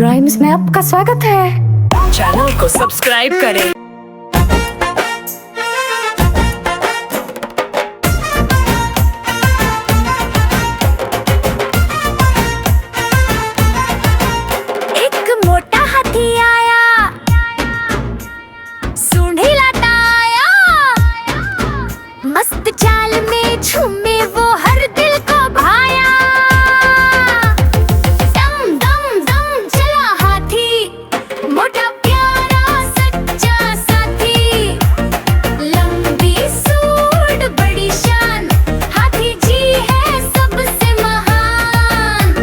Rhymes में आपका स्वागत है। चैनल को सब्सक्राइब करें। एक मोटा हाथी आया, सूंड हिलाता आया, मस्त चाल में झूमे वो हर दिल को भाया। दम दम दम चला हाथी, मोटा प्यारा सच्चा साथी। लंबी सूंड बड़ी शान, हाथी जी है सबसे महान।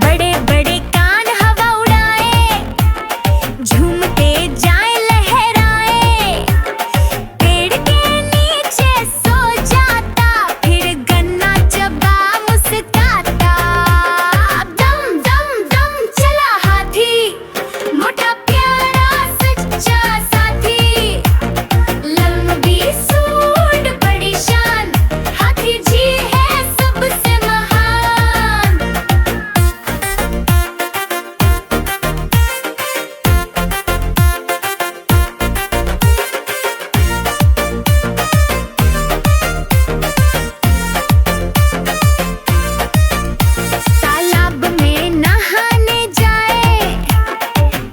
बड़े बड़े कान हवा उड़ाए, झूमते जाए लहराए। पेड़ के नीचे सो जाता, फिर गन्ना चबा मुस्कुराता। दम दम दम चला हाथी, मोटा प्यारा सच्चा साथी। लंबी सूंड बड़ी शान, हाथी जी है सबसे महान। तालाब में नहाने जाए,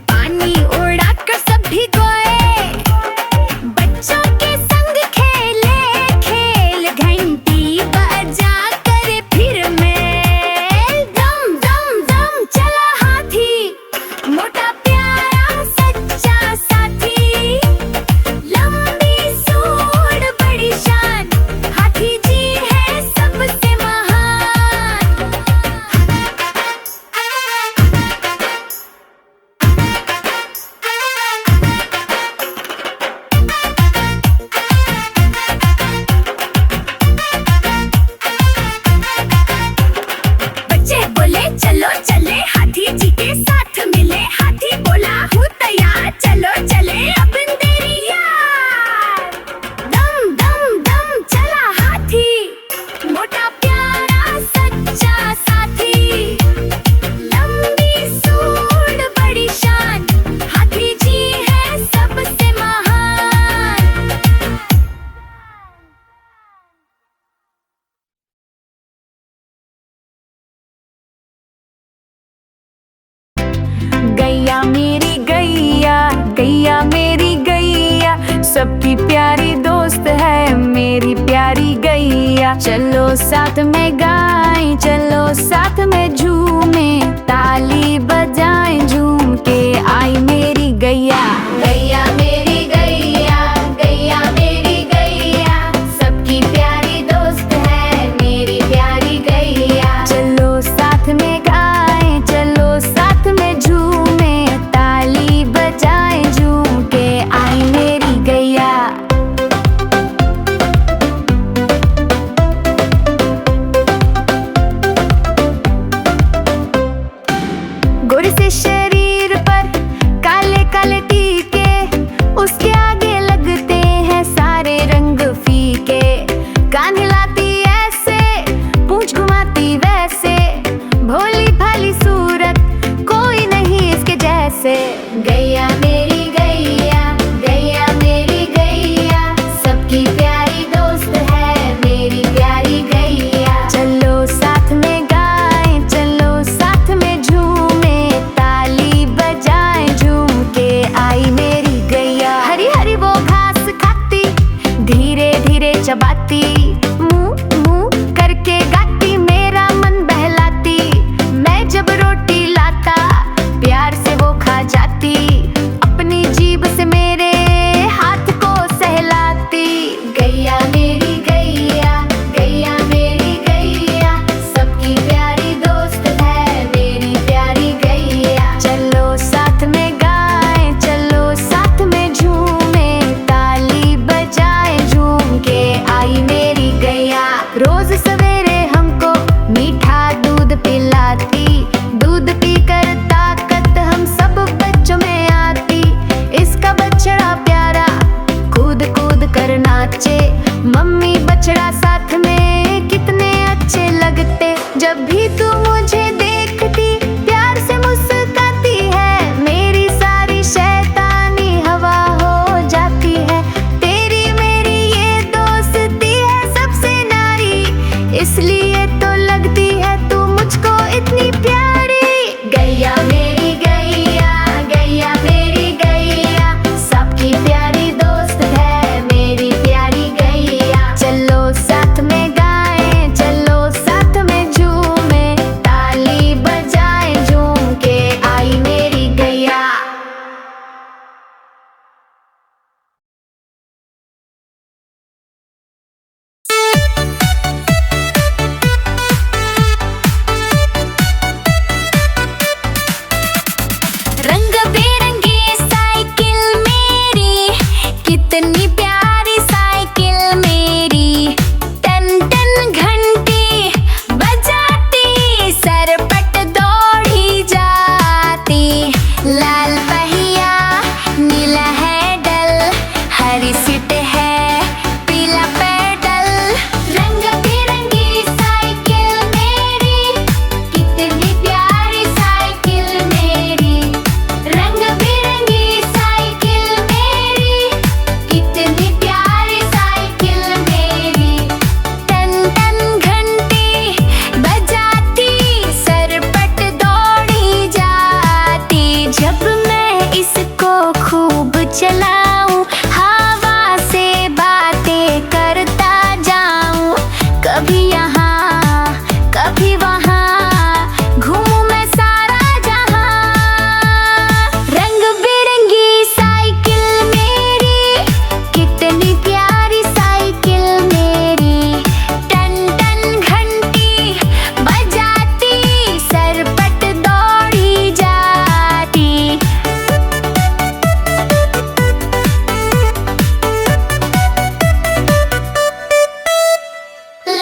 पानी उड़ाकर सब भिगोए। बच्चों के संग खेले खेल, घंटी बजा कर फिर मेल। दम दम दम चला हाथी, मोटा प्यारा सच्चा साथी। लंबी सूंड बड़ी शान, हाथी जी है सबसे महान। बच्चे बोले चलो चले, हाथी जी के साथ मिले। हाथी बोला हूँ तैयार, चलो चले अब तेरी यार। दम दम दम चला हाथी, मोटा प्यारा सच्चा साथी। लंबी सूंड बड़ी शान, हाथी जी है सबसे महान। गैया मेरी गैया, गैया मेरी गैया, सबकी प्यारी दोस्त है मेरी प्यारी गैया। चलो साथ में गाएं, चलो साथ में झूमें, ताली बजाएं झूम के आई मेरी गैया। गैया मेरी गैया, गैया मेरी गैया, सबकी प्यारी दोस्त है मेरी प्यारी गैया। चलो साथ में गाएं, चलो साथ में झूमें, ताली बजाएं झूम के आई मेरी गैया। गोरे से शरीर पर काले काले टीके, उसके आगे लगते हैं सारे रंग फीके। कान हिलाती ऐसे, पूंछ घुमाती वैसे, भोली भाली सूरत कोई नहीं इसके जैसे। गैया मेरी गैया, गैया मेरी गैया, सबकी प्यारी दोस्त है मेरी प्यारी गैया। चलो साथ में गाएं, चलो साथ में झूमें, ताली बजाएं झूम के आई मेरी गैया। हरी हरी वो घास खाती, धीरे धीरे चबाती, मुंह मुंह करके गाती, मेरा मन बहलाती। मैं जब रोटी लाता, प्यार से वो खा जाती, अपनी जीभ से मेरे हाथ को सहलाती। गैया मेरी गैया, गैया मेरी गैया, सबकी प्यारी दोस्त है मेरी प्यारी गैया। चलो साथ में गाएं, चलो साथ में झूमें, ताली बजाएं झूम के आई मेरी गैया। रोज सवेरे साथ में कितने अच्छे लगते। जब भी तू मुझे देखती प्यार से मुस्कुराती है, मेरी सारी शैतानी हवा हो जाती है। तेरी मेरी ये दोस्ती है सबसे नारी, इसलिए तो लगती है तू मुझको इतनी प्यारी। गैया मेरी गैया, गैया मेरी गैया, सबकी प्यारी दोस्त है मेरी प्यारी गैया। चलो साथ में गाएं, चलो साथ में झूमें, ताली बजाएं झूम के आई मेरी गैया। रंग बिरंगी साइकिल मेरी, कितनी प्यारी साइकिल मेरी। टन टन घंटी बजाती, सरपट दौड़ी जाती। लाल पहिया नीला हैंडल, हरी सीट है पीला पेडल। रंग बिरंगी साइकिल मेरी, कितनी प्यारी साइकिल मेरी। रंग बिरंगी साइकिल मेरी, कितनी प्यारी साइकिल मेरी। टन टन घंटी बजाती, सरपट दौड़ी जाती। जब मैं इसको खूब चलाऊं, हवा से बातें करता जाऊं। कभी यहाँ कभी वहाँ, घूमूं मैं सारा जहां। रंग बिरंगी साइकिल मेरी, कितनी प्यारी साइकिल मेरी। टन टन घंटी बजाती, सरपट दौड़ी जाती।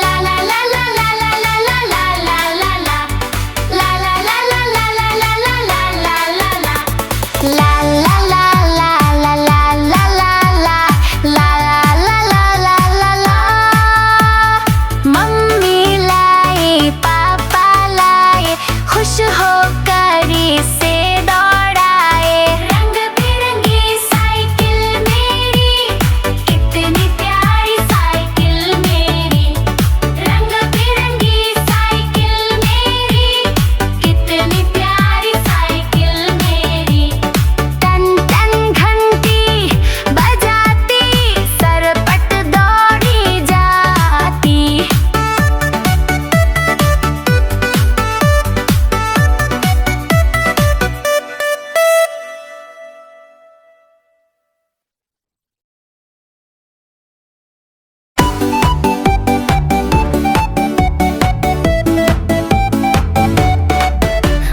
ला ला ला ला ला ला ला ला ला ला ला ला। ला ला ला ला ला ला ला ला ला ला ला ला। ला ला ला ला ला ला ला ला ला। ला ला ला ला ला ला ला। मम्मी लाए पापा लाए, खुश होकर इसे दौड़ाए। रंग बिरंगी साइकिल मेरी, कितनी प्यारी साइकिल मेरी। रंग बिरंगी साइकिल मेरी, कितनी प्यारी साइकिल मेरी। टन टन घंटी बजाती, सरपट दौड़ी जाती।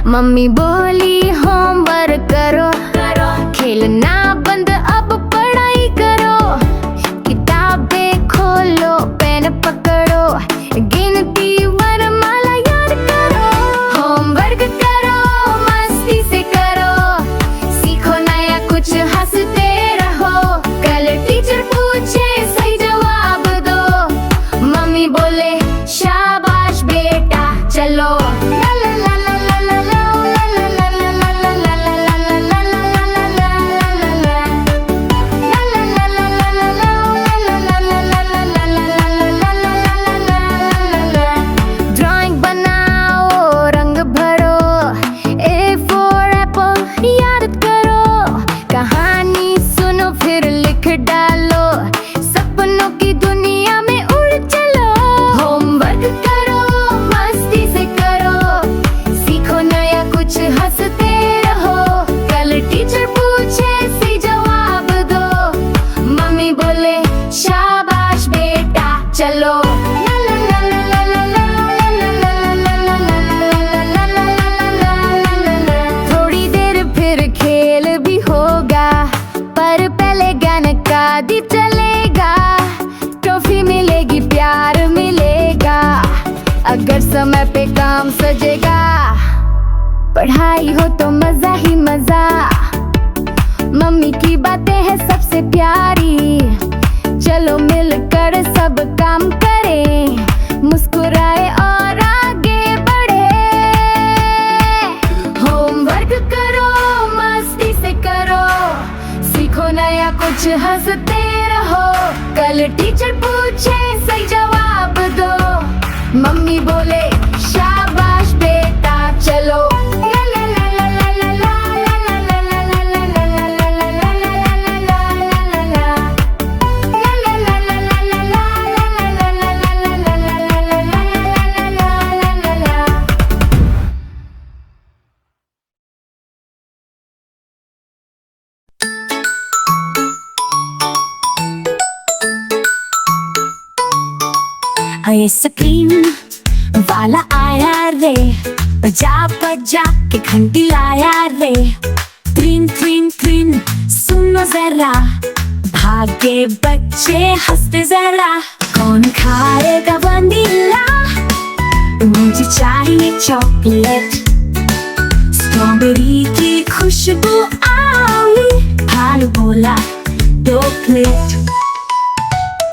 मम्मी बोली होमवर्क करो, खेलना बंद अब पढ़ाई करो। किताबें खोलो पेन पकड़ो, गिनती वर्णमाला याद करो। होमवर्क करो मस्ती से करो, सीखो नया कुछ हंसते रहो। कल टीचर पूछे सही जवाब दो, मम्मी बोले शाबाश बेटा चलो। ला ला ला ला ला ला ला ला ला ला ला ला ला ला ला ला ड्राइंग बनाओ रंग भरो, ए फॉर एप्पल याद करो। कहानी सुनो फिर लिख डालो, सपनों की दुनिया में उड़ चलो। होमवर्क करो मस्ती से करो, सीखो नया कुछ हंसते रहो। कल टीचर पूछे सही जवाब दो, मम्मी बोले शाबाश बेटा चलो। थोड़ी देर फिर खेल भी होगा, पर पहले गाना का दी चलेगा। ट्रॉफी मिलेगी प्यार मिलेगा, अगर समय पे काम सजेगा। पढ़ाई हो तो मजा ही मजा, मम्मी की बातें हैं सबसे प्यारी। चलो मिलकर सब काम करें, आइसक्रीम वाला आया रे, बजा बजा के घंटी लाया रे। ट्रिन ट्रिन ट्रिन सुनो जरा, भागे बच्चे हंसते जरा। कौन खाएगा वनीला, मुझे चाहिए चॉकलेट। स्ट्रॉबेरी की खुशबू आई, भालू बोला 2 प्लेट।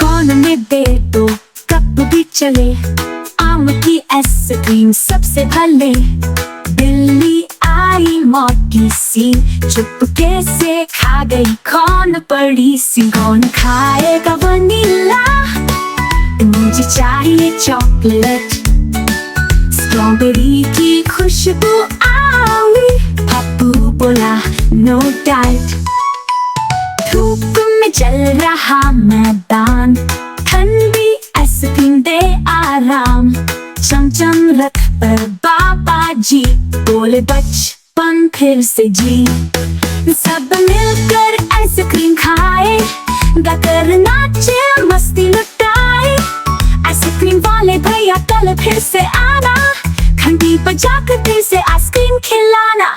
कौन में दे दो कप भी चले, आम की आइसक्रीम सबसे भले। बिल्ली आई मोटी सी, चुपके से खा गई कौन बड़ी सी। कौन खाएगा वनीला, मुझे चाहिए चॉकलेट। स्ट्रॉबेरी की खुशबू आई, पप्पू बोला नो डाइट। धूप में जल रहा मैदान, ठंडी आइसक्रीम दे आराम। चमचम रख पर बाबा जी, बोले बचपन फिर से जी। सब मिलकर आइसक्रीम खाए, गाकर नाचे मस्ती लुटाए। आइसक्रीम वाले भैया कल फिर से आना, घंटी बजाकर फिर से आइसक्रीम खिलाना।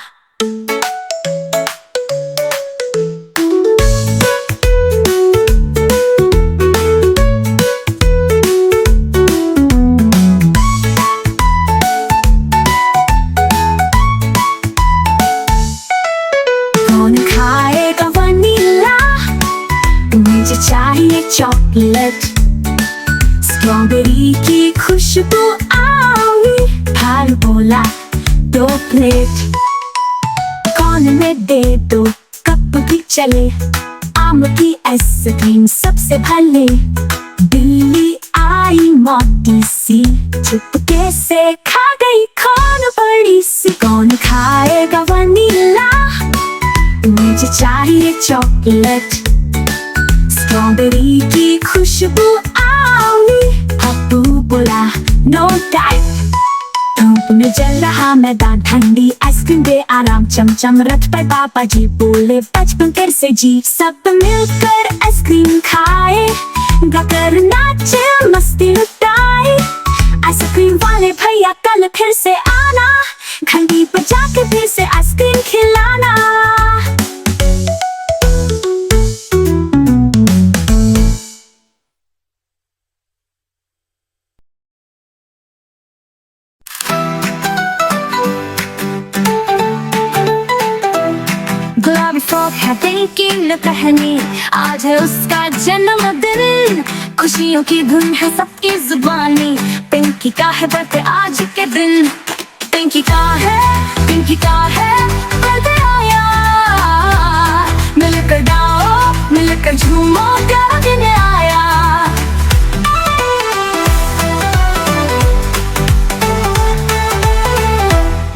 चाहिए चॉकलेट। स्ट्रॉबेरी की खुशबू आई, भालू बोला 2 प्लेट। कौन में दे दो कप भी चले, आम की आइसक्रीम सबसे भले। बिल्ली आई मोटी सी, चुपके से खा गई कौन बड़ी सी। कौन खाएगा वनीला, मुझे चाहिए चॉकलेट। स्ट्रॉबेरी की खुशबू आई, पप्पू बोला नो डाइट। धूप में जल रहा मैदान, ठंडी आइसक्रीम दे आराम। चमचम रथ पर बाबा जी, बोले बचपन फिर से जी। सब मिलकर आइसक्रीम खाए, गाकर नाचे मस्ती लुटाए। आइसक्रीम वाले भैया कल फिर से आना, घंटी बजा के फिर से आइसक्रीम खिलाना। गुलाबी फ्रॉक है पिंकी ने पहनी, आज है उसका जन्मदिन। खुशियों की धुन है सबकी जुबानी, पिंकी का है बर्थडे आज के दिन। पिंकी का है बर्थडे आया, मिलकर गाओ मिलकर झूमो, प्यारा दिन आया।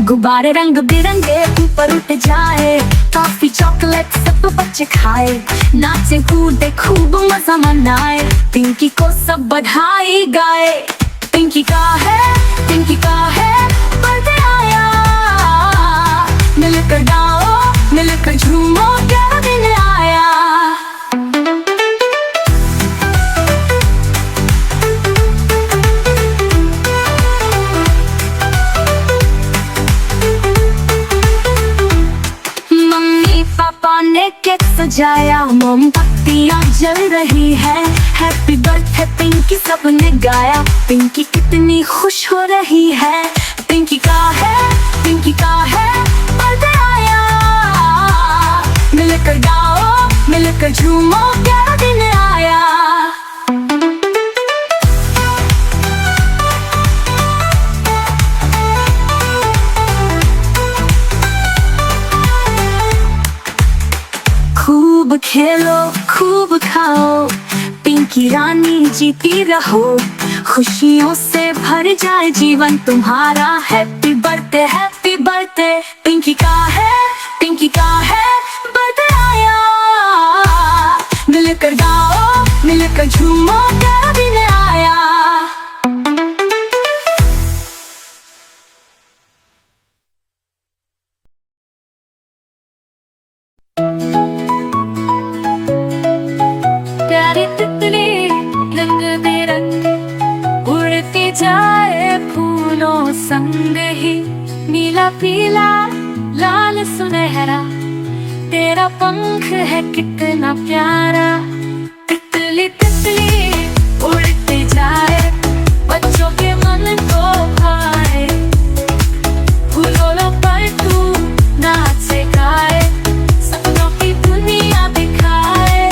गुब्बारे रंग बिरंगे ऊपर उठ जाए, टॉफी चॉकलेट सब बच्चे खाए। नाचे कूदे खूब मजा मनाए, पिंकी को सब बधाई गाए। पिंकी का है बर्थडे आया, मिलकर गाओ मिलकर झूमो, प्यारा दिन आया। पापा ने केक सजाया, मोमबत्तियां जल रही है। हैप्पी बर्थडे पिंकी सबने गाया, पिंकी कितनी खुश हो रही है। पिंकी का है बर्थडे आया, मिलकर गाओ मिलकर झूमो, प्यारा दिन आया। खूब खेलो खूब खाओ, पिंकी रानी जीती रहो। खुशियों से भर जाए जीवन तुम्हारा, हैप्पी बर्थडे पिंकी का है बर्थडे आया। मिलकर गाओ मिलकर झूमो, प्यारा दिन आया। प्यारी तितली रंग बेरंग उड़ जाए फूलों संग ही, नीला पीला लाल सुनहरा, तेरा पंख है कितना प्यारा। तितली तितली उड़ती जाए, बच्चों के मन को भाए, फूलों पर तू नाचे गाए, सपनों की दुनिया दिखाए।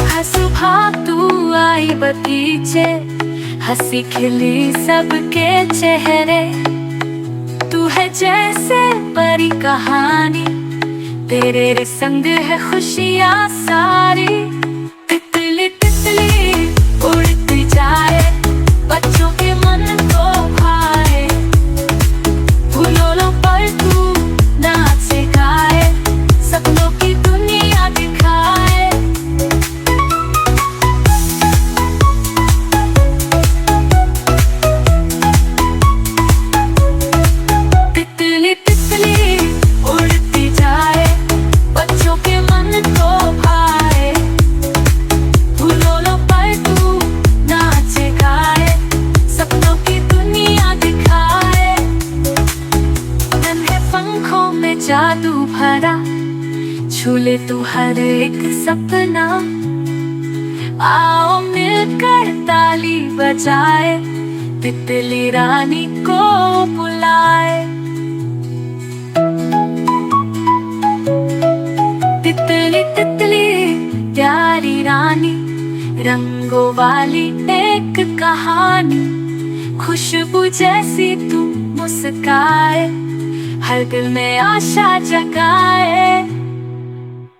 हर सुबह तू आई बगीचे, हंसी खिली सबके चेहरे, तू है जैसे परी कहानी, तेरे संग है खुशियाँ सारी। तितली तितली उड़ती जाए, बच्चों के मन को भाए, फूलों पर तू नाचे गाए, सपनों की दुनिया दिखाए। तितली तितली उड़ती जाए, बच्चों के मन को भाए, फूलों पर तू नाचे गाए, सपनों की दुनिया दिखाए। नन्हे पंखों में जादू भरा, छूले तू हर एक सपना, आओ मिलकर ताली बजाए, तितली रानी को बुलाए। तितली तितली प्यारी रानी, रंगों वाली एक कहानी, खुशबू जैसी तू मुस्काए, हर दिल में आशा जगाए।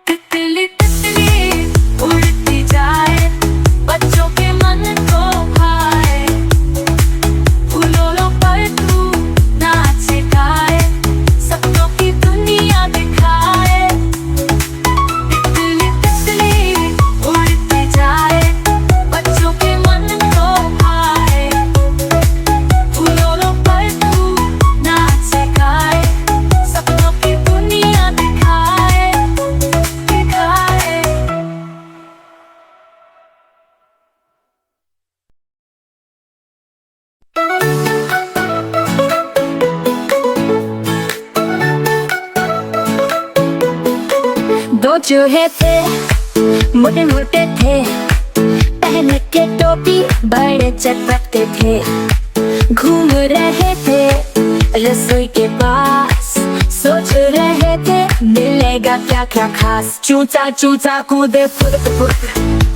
तितली तितली उड़ती जाए, बच्चों के मन को भाए, फूलों पर तू नाचे गाए, सपनों की दुनिया दिखाए। तितली तितली उड़ती जाए, बच्चों के मन को भाए, फूलों पर तू नाचे गाए, सपनों की दुनिया दिखाए, दिखाए। दो चूहे थे, मोटे मोटे थे, पहन के टोपी बड़े चटपटे थे, घूम रहे थे रसोई के पास, सोच रहे थे मिलेगा क्या क्या खास। चूचा चूचा कूदे फुट फुट,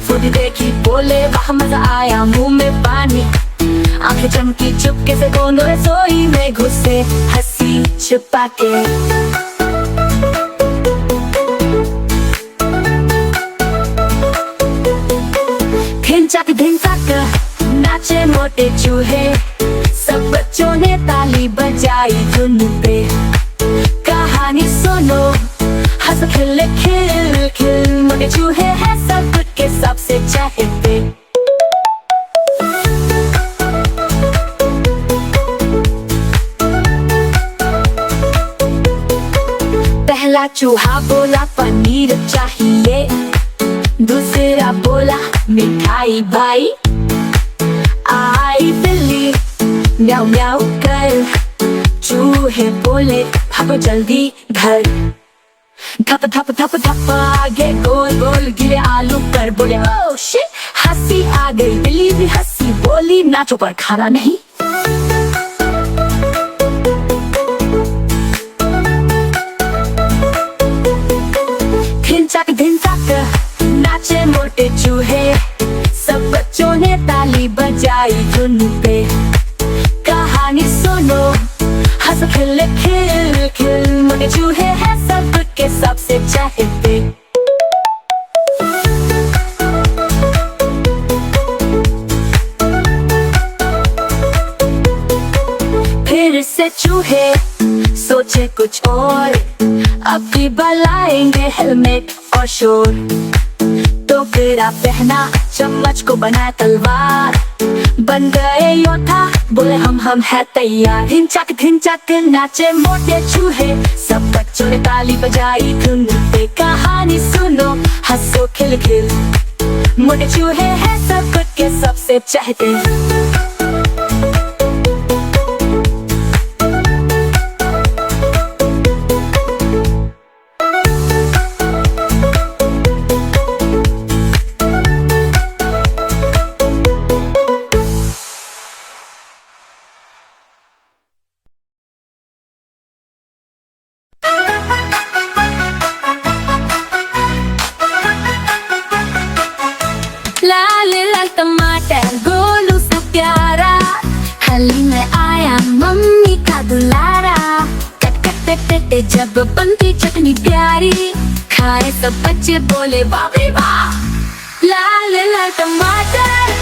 फुट देखी बोले वाह मजा आया, मुंह में पानी, आंखें चमकी, चुपके से दोनों रसोई में घुसे, हंसी छुपा के। धिन तक नाचे मोटे चूहे, सब बच्चों ने ताली बजाई धुन पे। कहानी सुनो हंस खिल खिल खिल, मोटे चूहे हैं सब के सबसे चहेते। पहला चूहा बोला पनीर चाहिए, दूसरा बोला मिठाई भाई, आई बिल्ली म्याऊ म्याऊ कर, चूहे बोले भागो जल्दी घर। धप धप धप धप आगे गोल गोल गिरे आलू पर, बोले ओह शिट, हंसी आ गई, बिल्ली भी हंसी, बोली नाचो पर खाना नहीं। धिन तक नाचे मोटे चूहे, सब बच्चों ने ताली बजाई धुन पे। कहानी सुनो हंस खिल खिल खिल, मोटे चूहे हैं सब के सबसे चहेते। फिर से चूहे सोचे कुछ और, अब भी बुलाएंगे हेलमेट और शोर। टोकरा पहना, चम्मच को बनाया तलवार, बन गए योद्धा, बोले हम है तैयार। धिन चक नाचे मोटे चूहे, सब बच्चों ने ताली बजाई धुन पे। कहानी सुनो हंसो खिल खिल, मोटे चूहे हैं सब कुछ के सबसे चहते। लाल लाल टमाटर गोलू सा प्यारा, हली में आया मम्मी का दुलारा। कट जब बनती चटनी प्यारी, खाए सब बच्चे बोले बाप रे बाप। लाल लाल टमाटर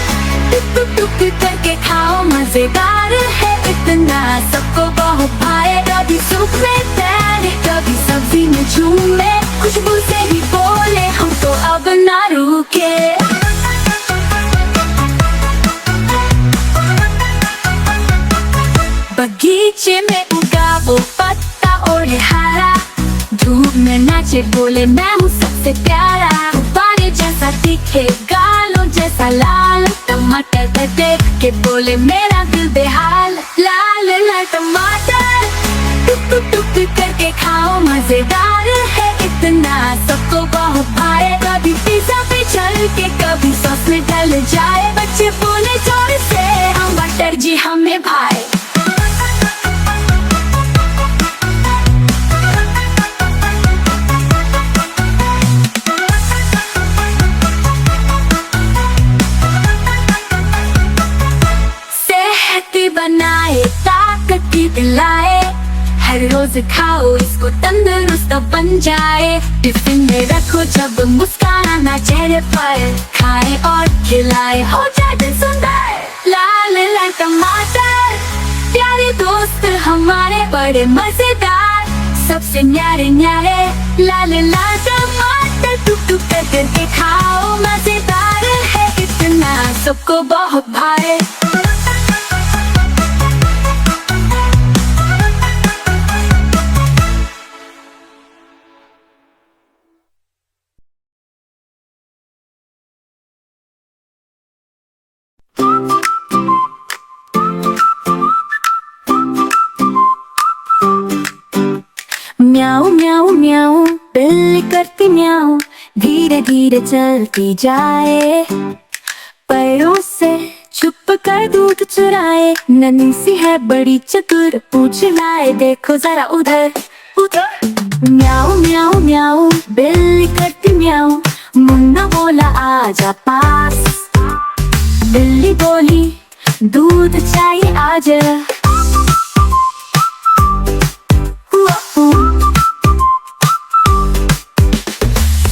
टुक टुक करके खाओ, मजेदार है इतना सबको बहुत भाए। कभी सूप में तैरे कभी सब्जी में झूमे, खुशबू से ही बोले हम तो अब ना रुके। बगीचे में उगा वो पत्ता ओढ़े हरा, धूप में नाचे बोले मैं हूँ सबसे प्यारा। गुब्बारे जैसा दिखे गालों जैसा लाल, टमाटर देख के बोले मेरा दिल बेहाल। लाल लाल टमाटर टुक टुक करके खाओ, मजेदार है इतना सबको बहुत भाए। कभी पिज्जा पे चल के कभी सॉस में डल जाए, बच्चे बोले जोर से हम बटर जी हमें भाए। बनाए ताकत की दिलाए, हर रोज खाओ इसको तंदुरुस्त बन जाए। टिफिन में रखो जब मुस्काना चेहरे पर, खाए और खिलाए हो जाए दिन सुंदर। लाल लाल टमाटर प्यारे दोस्त हमारे बड़े मजेदार, सबसे न्यारे न्यारे। लाल लाल टमाटर टुक टुक करके खाओ, मजेदार है इतना सबको बहुत भाए। म्याऊ म्याऊ म्याऊ बिल्ली करती म्याऊ, धीरे धीरे चलती जाए। पैरों से छुप कर दूध चुराए, नन्ही सी है बड़ी चतुर पूछ लाए देखो जरा उधर उधर। म्याऊ म्याऊ म्याऊ बिल्ली करती म्याऊ, मुन्ना बोला आजा पास। बिल्ली बोली दूध चाहिए आज।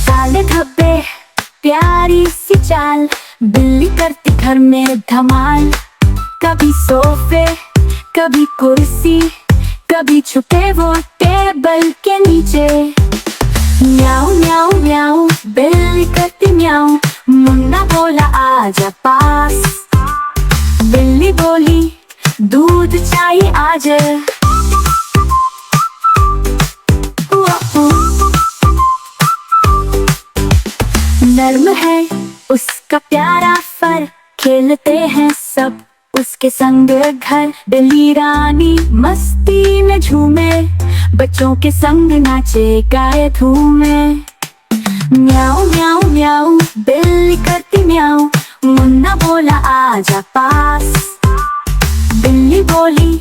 काले धब्बे प्यारी सी चाल, बिल्ली करती घर में धमाल। कभी सोफे कभी कुर्सी, कभी छुपे वो टेबल के नीचे। म्याऊ म्याऊ म्याऊ बिल्ली करती म्याऊ, मुन्ना बोला आजा पास। बिल्ली बोली दूध चाहिए आज। नर्म है उसका प्यारा फर, खेलते हैं सब उसके संग घर। बिल्ली रानी मस्ती में झूमे, बच्चों के संग नाचे गाए धूमे। म्याऊ म्याऊ म्याऊ बिल्ली करती म्याऊ, मुन्ना बोला आजा पास। बिल्ली बोली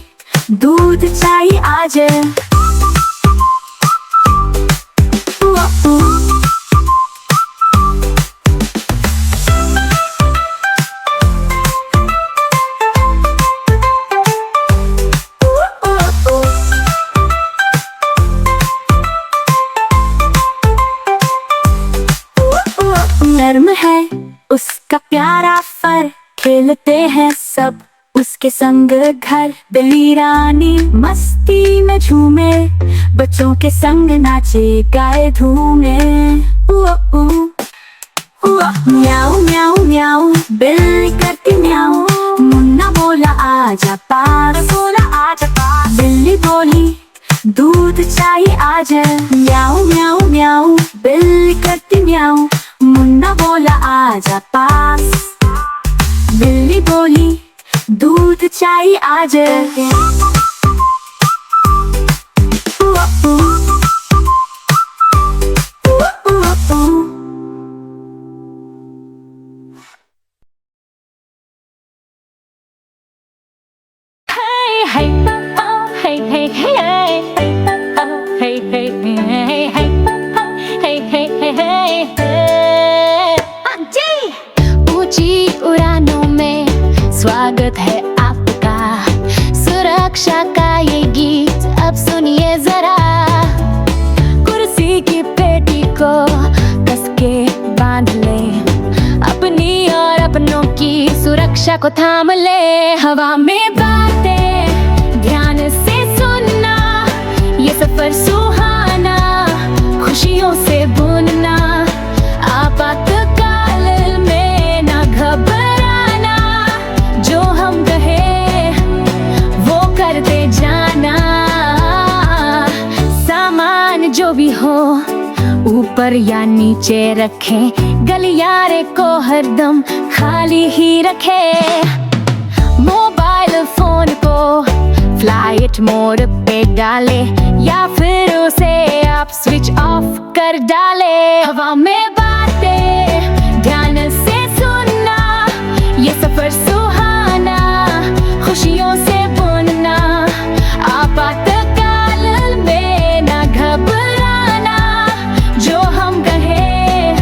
दूध चाहिए आज। नर्म है उसका प्यारा फर, खेलते हैं सब उसके संग घर। बिल्ली रानी मस्ती में झूमे, बच्चों के संग नाचे गाए धूमे। म्याऊ म्याऊ म्याऊ बिल्ली करती म्याऊ, आजा पास, बोला आजा पास। बिल्ली बोली दूध चाहिए आज, म्याऊ म्याऊ म्याऊ, बिल्ली करती म्याऊ। मुन्ना बोला आजा पास, बिल्ली बोली दूध चाहिए आज। ऊंची उड़ानों में स्वागत है आपका, सुरक्षा का ये गीत अब सुनिए जरा। कुर्सी की पेटी को कस के बांध ले, अपनी और अपनों की सुरक्षा को थाम ले। हवा में बातें ध्यान से सुनना, ये सफर सुहाना खुशियों से बुनना। आपातकाल में ना घबराना, जो हम कहे वो करते जाना। सामान जो भी हो ऊपर या नीचे रखें, गलियारे को हरदम खाली ही रखें। मोबाइल फोन को फ्लाइट मोड पे डाले या फिर उसे आप स्विच ऑफ कर डाले। हवा में बातें ध्यान से सुनना, ये सफर सुहाना खुशियों से बुनना। आपातकाल में ना घबराना, जो हम कहे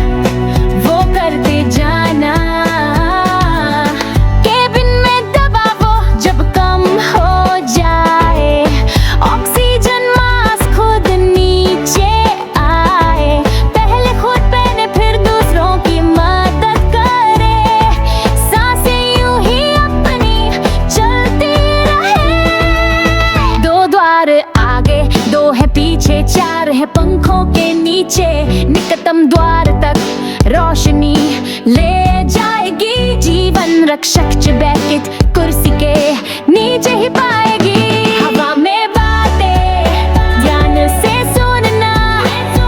वो करते जाना। केबिन में दबावो जब कम हो जाए, ऑक्सीजन मास्क खुद नीचे आए। पहले खुद पहने फिर दूसरों की मदद करे, सांसें यूं ही अपनी चलती रहे। दो द्वार आगे, दो है पीछे, चार है पंखों के नीचे। निकटतम द्वार तक रोशनी ले जाएगी, जीवन रक्षक चबैकेट कुर्सी के नीचे ही पाएगी। हवा में बातें ध्यान से सुनना,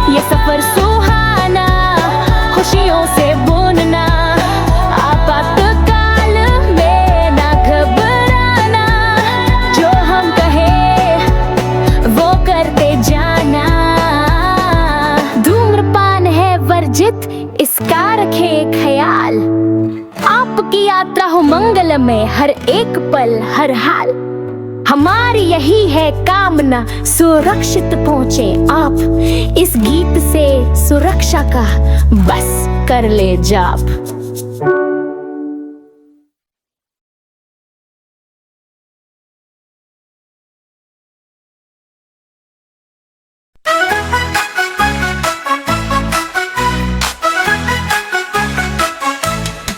ये सफर सुहाना खुशियों से बुनना। आपातकाल में ना घबराना, जो हम कहे वो करते जाना। धूम्रपान है वर्जित, इसका रखे ख्याल। आपकी यात्रा हो मंगलमय, हर एक पल हर हाल। हमारी यही है कामना, सुरक्षित पहुंचे आप। इस गीत से सुरक्षा का बस कर ले जाप।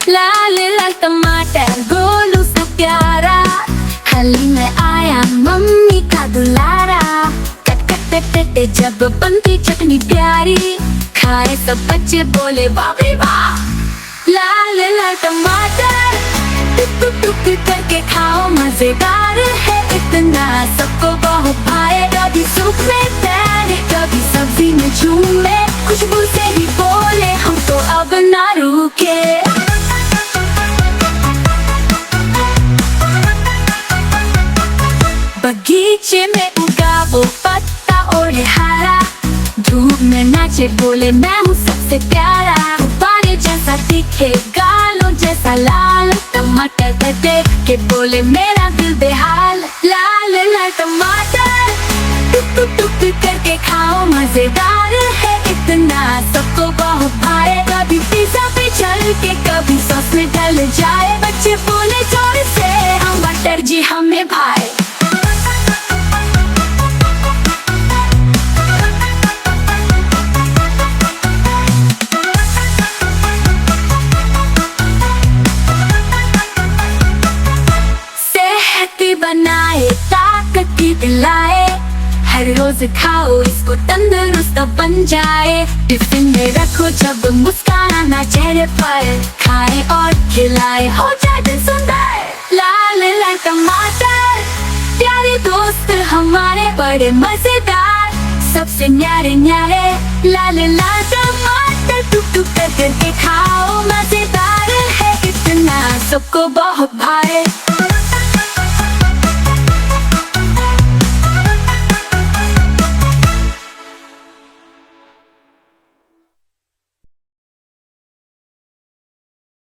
लाल लाल टमाटर गोलू सा प्यारा, थाली में आया मम्मी का दुलारा। कट कट कट जब बनती चटनी प्यारी, खाए सब बच्चे बोले वाह रे वाह। लाल लाल टमाटर टुक टुक टुक करके खाओ, मजेदार है इतना, सबको बहुत भाए। कभी सूप में तैरे, कभी सब्जी में झूमे, खुशबू से ही बोले हम तो अब ना रुके। बगीचे में उगा वो पत्ता और हरा, धूप में नाचे बोले मैं हूँ सबसे प्यारा। गुब्बारे जैसा दिखे, गालों जैसा लाल, टमाटर देख के बोले मेरा दिल बेहाल। लाल लाल टमाटर टुक टुक टुक करके खाओ, मजेदार है इतना, सबको बहुत भाए। कभी पिज़्ज़ा पे चल के, कभी सॉस में डल जाए, बच्चे बोले जोर से हम बटर जी हमें भाए। बनाए ताकत की दिलाए, हर रोज खाओ इसको तंदुरुस्त बन जाए। टिफिन में रखो जब मुस्काना चेहरे पर, खाए और खिलाए हो जाए दिन सुंदर। लाल लाल टमाटर, प्यारे दोस्त हमारे बड़े मजेदार, सबसे न्यारे न्यारे लाल लाल टमाटर, टुक टुक कर करके खाओ, मजेदार है इतना, सबको बहुत भाए।